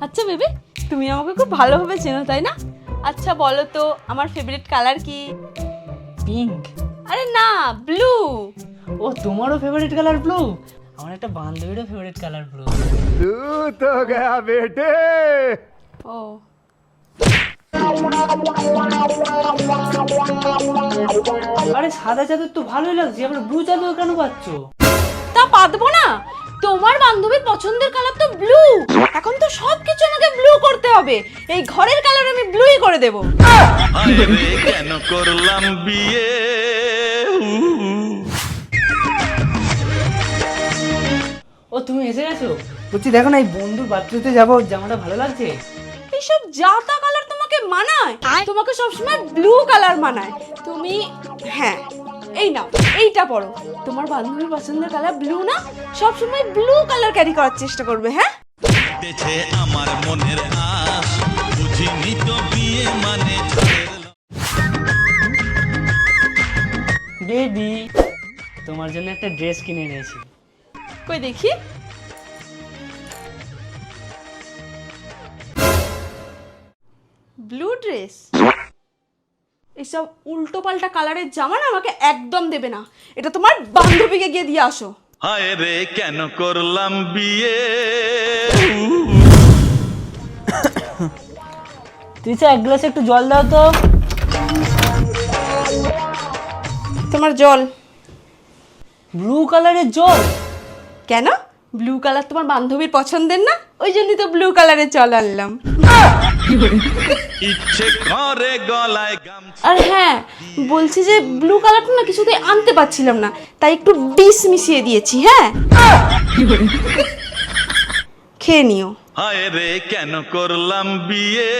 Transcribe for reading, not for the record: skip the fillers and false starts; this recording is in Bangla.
আচ্ছা বেবি, তুমি আমাকে খুব ভালোভাবে চেনো তাই না? আচ্ছা বলো তো আমার ফেভারিট কালার কি? পিঙ্ক। আরে না, ব্লু। ও তোমারও ফেভারিট কালার ব্লু? আমার একটা বান্ধবীরও ফেভারিট কালার ব্লু। तू तो गया बेटे। ও আরে সাদা চাদর তো ভালোই লাগছে, আবার ব্লু চাদর কেন পাচ্ছ? তা পাতবো না? তোমার বান্ধবীর পছন্দের কালার তো ব্লু। এখন তো সবকিছু আমাকে ব্লু করতে হবে। এই ঘরের কালার আমি ব্লুই করে দেব। আরে কেন করলাম বিয়ে? ও তুমি এসে গেছো? বলছি দেখো না, এই বন্ধুর বার্থডেতে যাবো, জামাটা ভালো লাগছে। এইসব জাতা কালার তোমাকে মানায়? তোমাকে সবসময় ব্লু কালার মানায়। তুমি হ্যাঁ এই নাও, এইটা পরো। তোমার বান্ধবীর পছন্দের কালার ব্লু না? সবসময় ব্লু কালার ক্যারি করার চেষ্টা করবে। হ্যাঁ দেখেছে আমার মনের আশ, বুঝিনি তো বিয়ে মানে ঝড়ের বেবি, তোমার জন্য একটা ড্রেস কিনে এনেছি। কই দেখি। Blue dress? এইসব উল্টো পাল্টা কালারের জামা না আমাকে একদম দেবে না। এটা তোমার বান্ধবীকে গিয়ে দিয়ে আসো। হায় রে কেন করলাম বিয়ে? তুই এক গ্লাসে একটু জল দাও তো। তোমার জল। ব্লু কালারের জল? কেন? ব্লু কালার তোমার বান্ধবীর পছন্দের না? ওই জন্যই তো ব্লু কালারের জল আনলাম। ইচ্ছে করে গলায় গামছা। আর হ্যাঁ বলছি যে ব্লু কালারটা না কিছুতেই আনতে পারছিলাম না, তাই একটু বিষ মিশিয়ে দিয়েছি। হ্যাঁ খেয়ে নিও। হায় রে কেন করলাম বিয়ে?